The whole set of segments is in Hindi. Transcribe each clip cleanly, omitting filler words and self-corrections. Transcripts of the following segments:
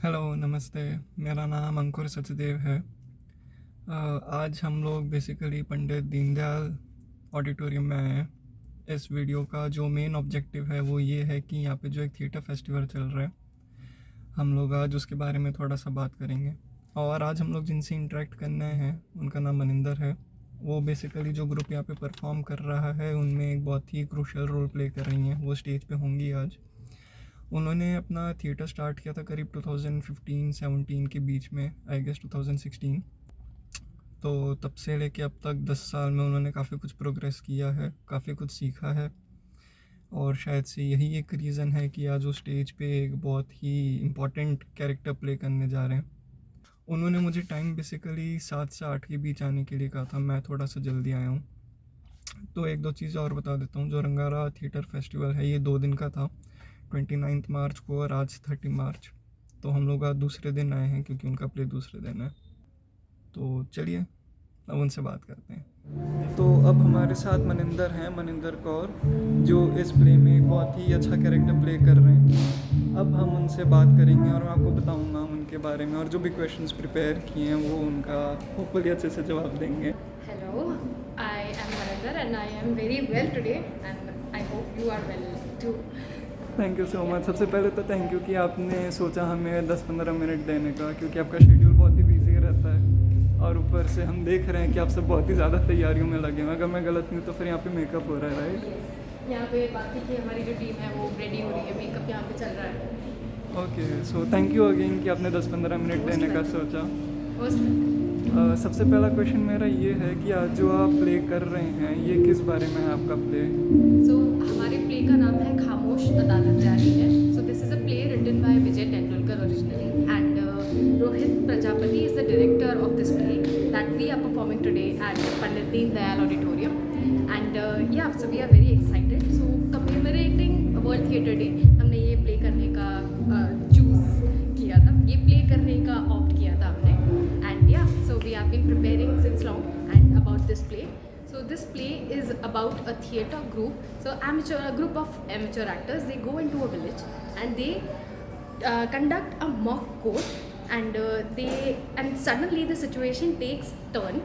हेलो, नमस्ते। मेरा नाम अंकुर सचदेव है। आज हम लोग बेसिकली पंडित दीनदयाल ऑडिटोरियम में आए हैं। इस वीडियो का जो मेन ऑब्जेक्टिव है वो ये है कि यहाँ पे जो एक थिएटर फेस्टिवल चल रहा है, हम लोग आज उसके बारे में थोड़ा सा बात करेंगे। और आज हम लोग जिनसे इंटरेक्ट करने हैं उनका नाम मनिंदर है। वो बेसिकली जो ग्रुप यहाँ पे परफॉर्म कर रहा है उनमें एक बहुत ही क्रूशियल रोल प्ले कर रही हैं। वो स्टेज पे होंगी आज। उन्होंने अपना थिएटर स्टार्ट किया था करीब 2015-17 के बीच में, आई गेस 2016। तो तब से लेके अब तक 10 साल में उन्होंने काफ़ी कुछ प्रोग्रेस किया है, काफ़ी कुछ सीखा है। और शायद से यही एक रीज़न है कि आज वो स्टेज पे एक बहुत ही इम्पॉर्टेंट कैरेक्टर प्ले करने जा रहे हैं। उन्होंने मुझे टाइम बेसिकली 7 से 8 के बीच आने के लिए कहा था, मैं थोड़ा सा जल्दी आया हूँ। तो एक दो चीज़ें और बता देता हूँ। जो रंगारा थिएटर फेस्टिवल है ये 2 दिन का था, 29 मार्च को और आज 30 मार्च। तो हम लोग आज दूसरे दिन आए हैं क्योंकि उनका प्ले दूसरे दिन है। तो चलिए अब उनसे बात करते हैं। तो अब हमारे साथ मनिंदर हैं, मनिंदर कौर, जो इस प्ले में एक बहुत ही अच्छा कैरेक्टर प्ले कर रहे हैं। अब हम उनसे बात करेंगे और मैं आपको बताऊंगा उनके बारे में, और जो भी क्वेश्चंस प्रिपेयर किए हैं वो उनका होपफुली अच्छे से जवाब देंगे। Hello, I am Maninder and I am very well today and I hope you are well too. Thank you so much. सबसे पहले तो थैंक यू कि आपने सोचा हमें 10-15 मिनट देने का, क्योंकि आपका शेड्यूल बहुत ही बिजी रहता है। और ऊपर से हम देख रहे हैं कि आप सब बहुत ही ज़्यादा तैयारियों में लगे हैं। अगर मैं गलत नहीं तो फिर यहाँ पे मेकअप हो रहा है, राइट? यहाँ पे बाकी की हमारी जो टीम है वो रेडी हो रही है, मेकअप यहाँ पे चल रहा है। Okay, so thank you again कि आपने 10-15 मिनट देने का सोचा। सबसे पहला क्वेश्चन मेरा ये है कि आज जो आप प्ले कर रहे हैं ये किस बारे में है आपका प्ले? So हमारे प्ले का नाम है खामोश अदालत जारी है। So this is a play written by Vijay Tendulkar originally and Rohit Prajapati is the director of this play that we are performing today at Pandit Deen Dayal Auditorium and yeah, so we are very excited. So commemorating World Theatre Day हमने ये प्ले करने का चूज़ किया था, ये प्ले करने का ऑप्ट किया था हमने। And yeah, so we have been preparing since long and about this play. So this play is about a theatre group. So a group of amateur actors, they go into a village and they conduct a mock court and suddenly the situation takes turn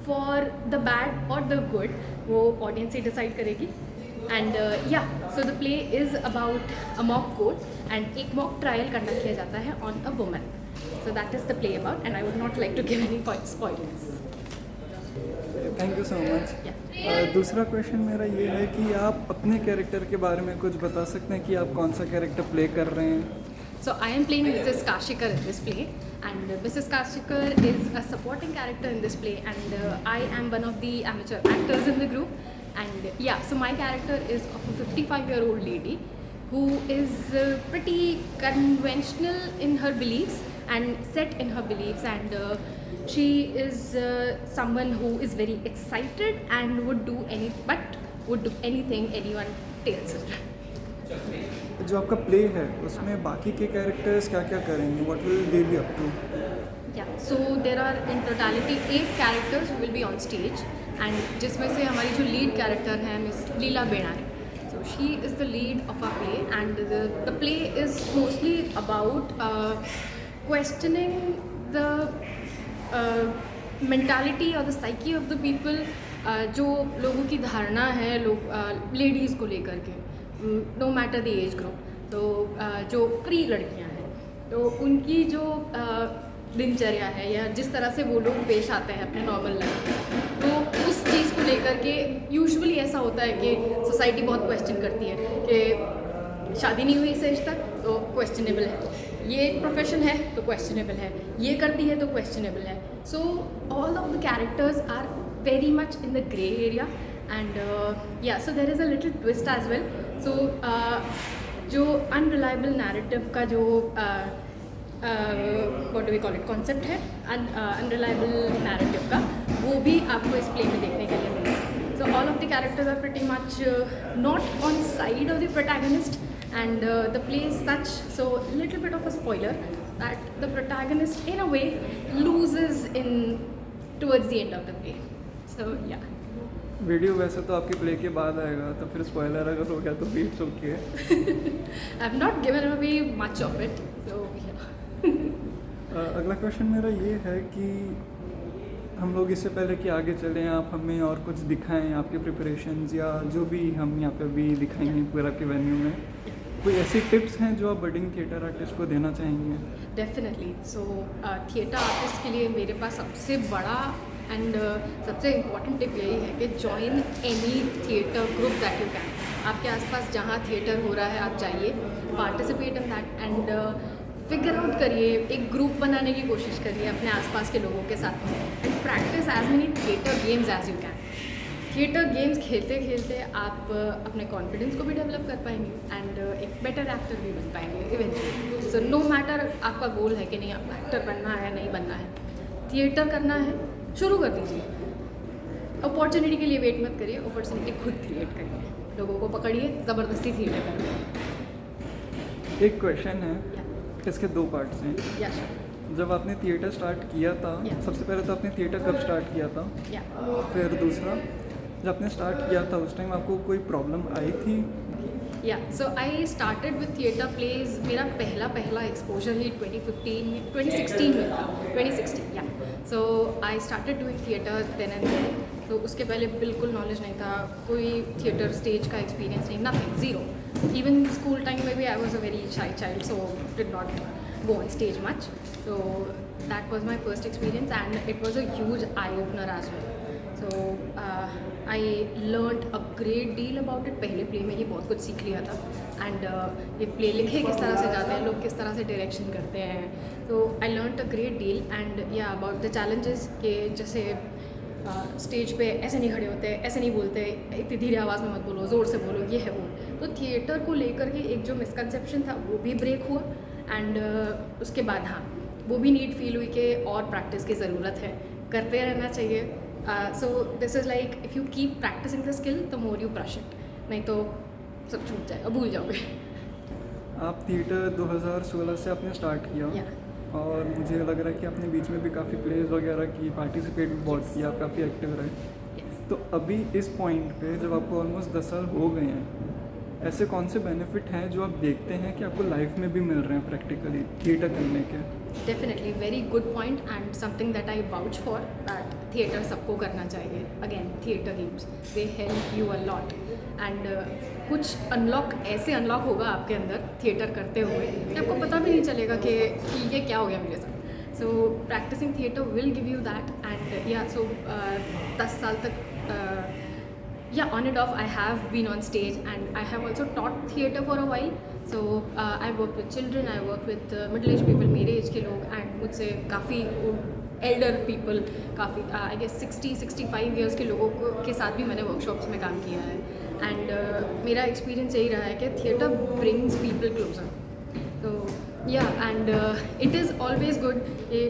for the bad or the good. वो audience ही decide करेगी. And yeah, so the play is about a mock court and एक mock trial conduct किया जाता है on a woman. So that is the play about and I would not like to give any spoilers. Thank you so much. दूसरा क्वेश्चन मेरा ये है कि आप अपने कैरेक्टर के बारे में कुछ बता सकते हैं कि आप कौन सा कैरेक्टर प्ले कर रहे हैं? So I am playing Mrs. Kashikar in this play and Mrs. Kashikar is a supporting character in this play and I am one of the amateur actors in the group and yeah, so my character is of a 55-year-old lady who is pretty conventional in her beliefs and set in her beliefs and she is someone who is very excited and would do anything anyone tells her. जो आपका प्ले है उसमें बाकी के कैरेक्टर्स क्या क्या करेंगे? What will they be up to? Yeah, so there are in totality 8 characters who will be on stage and जिसमें से हमारी जो lead character है मिस लीला बेड़ा है. So she is the lead of our play and the play is mostly about questioning the mentality or the psyche of the people. जो लोगों की धारणा है लोग लेडीज़ को लेकर के, no matter the age group, तो जो फ्री लड़कियां हैं तो उनकी जो दिनचर्या है या जिस तरह से वो लोग पेश आते हैं अपने नॉर्मल लाइफ में, तो उस चीज़ को लेकर के यूजुअली ऐसा होता है कि सोसाइटी बहुत क्वेश्चन करती है कि शादी नहीं हुई इस एज तक तो क्वेश्चनेबल है, ये प्रोफेशन है तो क्वेश्चनेबल है, ये करती है तो क्वेश्चनेबल है. So all of the characters are very much in the grey area and yeah, so there is a little twist as well. So जो unreliable narrative का जो what do we call it concept है unreliable narrative का, वो भी आपको इस play में देखने के लिए मिलेगा. So all of the characters are pretty much not on side of the protagonist and the play is such, so little bit of a spoiler that the protagonist in a way loses in towards the end of the play. So yeah. Video वैसे तो आपके प्ले के बाद आएगा, तो फिर स्पॉइलर अगर हो गया तो beat okay. I've not given away much of it, so yeah. अगला क्वेश्चन मेरा ये है कि हम लोग इससे पहले कि आगे चलें आप हमें और कुछ दिखाएं आपके प्रिपरेशंस या जो भी हम यहाँ पे अभी दिखाएंगे पूरा के वेन्यू में, कोई ऐसी टिप्स हैं जो आप बडिंग थिएटर आर्टिस्ट को देना चाहेंगे? डेफिनेटली। सो थिएटर आर्टिस्ट के लिए मेरे पास सबसे बड़ा एंड सबसे इम्पॉर्टेंट टिप यही है कि join any theatre group that you can. आपके आसपास जहाँ थिएटर हो रहा है आप जाइए, participate in that and figure out करिए, एक ग्रुप बनाने की कोशिश करिए अपने आसपास के लोगों के साथ में and practice as many theatre games as you can. Theatre games खेलते खेलते आप अपने कॉन्फिडेंस को भी डेवलप कर पाएंगे एंड एक बेटर एक्टर भी बन पाएंगे इवेंचुअली। सो नो मैटर आपका गोल है कि नहीं आपको एक्टर बनना है या नहीं बनना है, थिएटर करना है, शुरू कर दीजिए। अपॉर्चुनिटी के लिए वेट मत करिए, अपॉर्चुनिटी खुद क्रिएट करिए, लोगों को पकड़िए, ज़बरदस्ती थिएटर करिए। एक क्वेश्चन है, इसके दो पार्ट्स हैं। या जब आपने थिएटर स्टार्ट किया था, Yeah. सबसे पहले तो आपने थिएटर कब स्टार्ट किया था? या फिर दूसरा, जब आपने स्टार्ट किया था उस टाइम आपको कोई प्रॉब्लम आई थी? Yeah so I started with theatre plays. मेरा पहला एक्सपोजर ही 2016 में था, 2016 yeah. So I started doing theatre then and then. तो उसके पहले बिल्कुल नॉलेज नहीं था, कोई थिएटर स्टेज का एक्सपीरियंस नहीं, nothing, zero. Even school time में भी I was a very shy child, so did not go on stage much. So that was my first experience and it was a huge eye-opener as well. So I learned a great deal about it. पहले प्ले में ही बहुत कुछ सीख लिया था एंड ये प्ले लिखे किस तरह से जाते हैं, लोग किस तरह से डायरेक्शन करते हैं। तो I learned a great deal and या अबाउट द चैलेंजेस के जैसे स्टेज पे ऐसे नहीं खड़े होते, ऐसे नहीं बोलते, इतनी धीरे आवाज़ में मत बोलो, ज़ोर से बोलो, ये है वो। तो थिएटर को लेकर के एक जो मिसकंसेप्शन था वो भी ब्रेक हुआ एंड उसके बाद हाँ वो भी नीड फील हुई कि और प्रैक्टिस की ज़रूरत है, करते रहना चाहिए। So this is like if you keep practising the skill the more you brush it, नहीं तो सब छूट जाएगा, भूल जाओगे। आप थिएटर 2016 से आपने स्टार्ट किया Yeah. और मुझे लग रहा है कि आपने बीच में भी काफ़ी प्लेज वगैरह की, पार्टिसिपेट भी बहुत किया, आप काफ़ी एक्टिव रहे। Yes. तो अभी इस पॉइंट पे जब आपको ऑलमोस्ट 10 साल हो गए हैं, ऐसे कौन से बेनिफिट हैं जो आप देखते हैं कि आपको लाइफ में भी मिल रहे हैं प्रैक्टिकली थिएटर करने के? Definitely very good point and something that I vouch for, that theatre सबको करना चाहिए। Again theatre games they help you a lot and कुछ अनलॉक ऐसे अनलॉक होगा आपके अंदर थिएटर करते हुए कि आपको पता भी नहीं चलेगा कि ये क्या हो गया मेरे साथ। So practising theatre will give you that and yeah so 10 साल तक yeah, on and off I have been on stage and I have also taught theatre for a while. So I work with children, I work with middle aged people, मेरे एज के लोग एंड मुझसे काफ़ी एल्डर पीपल, काफ़ी आई गेस 60-65 ईयर्स के लोगों के साथ भी मैंने वर्कशॉप्स में काम किया है एंड मेरा एक्सपीरियंस यही रहा है कि थिएटर ब्रिंग्स पीपल क्लोजर। तो या and it is always good, ये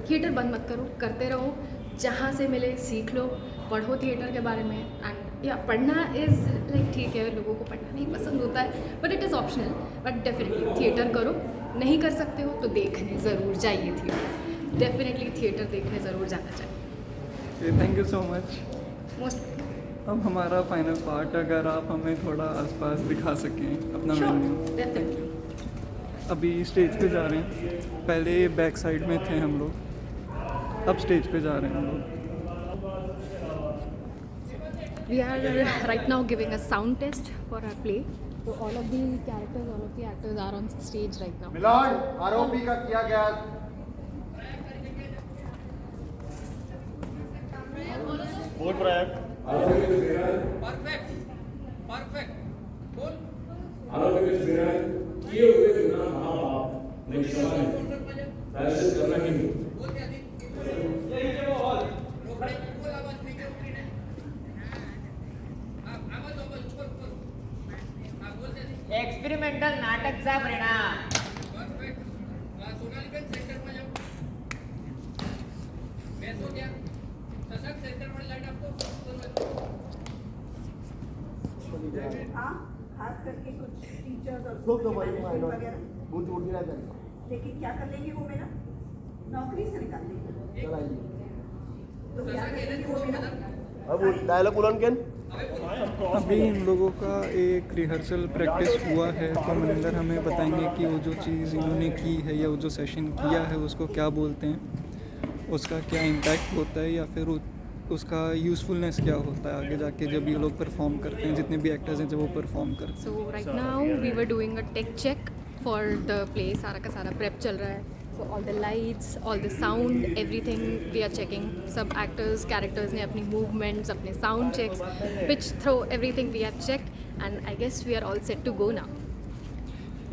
थिएटर बंद मत करो, करते रहो, जहाँ से मिले सीख लो, पढ़ो थिएटर के बारे में एंड या पढ़ना इज़ लाइक ठीक है, लोगों को पढ़ना नहीं पसंद होता है but it is optional, but definitely theatre करो। नहीं कर सकते हो तो देखने ज़रूर जाइए थिएटर, डेफिनेटली थिएटर देखने ज़रूर जाना चाहिए। Thank you so much. Most अब हमारा फाइनल पार्ट, अगर आप हमें थोड़ा आसपास दिखा सकें अपना वेन्यू। डेफिनेटली। अभी स्टेज पे जा रहे हैं, पहले बैक साइड में थे हम लोग, अब स्टेज पे जा रहे हैं हम लोग। We are right now giving a sound test for our play. So all of the characters, all of the actors are on stage right now. मिलान आरोपी का किया गया बोल प्रयाग आरोपी के विरुद्ध किए हुए गुनाह महापाप में क्षमा नहीं, प्रायश्चित करना ही नहीं। एक्सपेरिमेंटल नाटकचा परिणाम खास करके कुछ टीचर्स और लोग तो भाई मैनेजमेंट वगैरह, गुड उड़ गया जाए लेकिन क्या कर लेंगे वो मेरा नौकरी से निकाल देंगे। चलाइए तो क्या कर लेंगे वो मेरा अब डायलॉग उलन केन अभी इन लोगों का एक रिहर्सल प्रैक्टिस हुआ है, तो मनिंदर हमें बताएंगे कि वो जो चीज़ इन्होंने की है या वो जो सेशन किया है उसको क्या बोलते हैं, उसका क्या इम्पैक्ट होता है या फिर उसका यूज़फुलनेस क्या होता है आगे जाके जब ये लोग परफॉर्म करते हैं, जितने भी एक्टर्स हैं जब वो परफॉर्म करते हैं। So right now we were doing a tech check for the play. सारा का सारा prep चल रहा है. So all the lights, all the sound, everything we are checking. सब actors, characters ने अपनी movements, अपने sound checks, pitch throw, everything we have checked, and I guess we are all set to go now.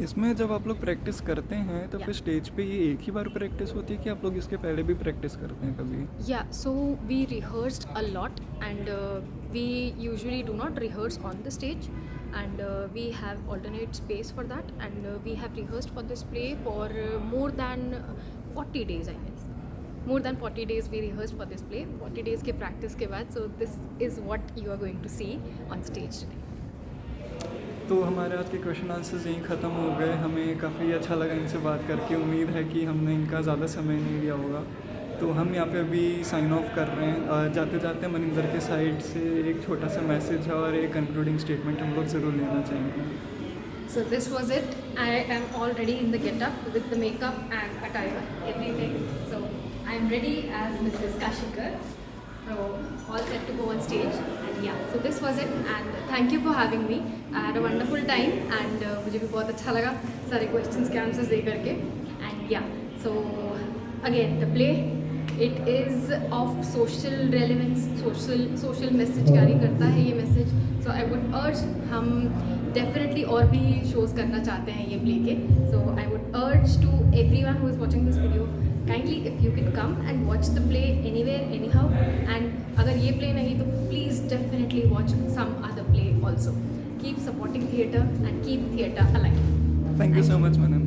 इसमें जब आप लोग प्रैक्टिस करते हैं तो फिर स्टेज पे ये एक ही बार प्रैक्टिस होती है कि आप लोग इसके पहले भी प्रैक्टिस करते हैं कभी? Yeah, so we rehearsed a lot, and we usually do not rehearse on the stage, and we have alternate space for that, and we have rehearsed for this play for more than 40 days, I guess. More than 40 days we rehearsed for this play, 40 days के practice के बाद, so this is what you are going to see on stage today. तो हमारे आज के क्वेश्चन आंसर्स यहीं ख़त्म हो गए। हमें काफ़ी अच्छा लगा इनसे बात करके। उम्मीद है कि हमने इनका ज़्यादा समय नहीं लिया होगा, तो हम यहाँ पे अभी साइन ऑफ कर रहे हैं। जाते जाते मनिंदर के साइड से एक छोटा सा मैसेज और एक कंक्लूडिंग स्टेटमेंट हम लोग ज़रूर लेना चाहेंगे। So this was it. I am already in the get-up with the makeup and attire, everything. So I am ready as Mrs. Kashikar. So all set to go on stage. And yeah, so this was it. And thank you for having me. I had a wonderful time, and मुझे भी बहुत अच्छा लगा सारे questions के answers दे करके. And yeah, so again the play, it is of social relevance, social message carry करता है ये message. So I would urge, हम definitely और भी shows करना चाहते हैं ये play के. So I would urge to everyone who is watching this video, kindly if you can come and watch the play anywhere, anyhow. And अगर ये play नहीं तो please definitely watch some other play also. Keep supporting theatre and keep theatre alive. Thank you so much, Manan.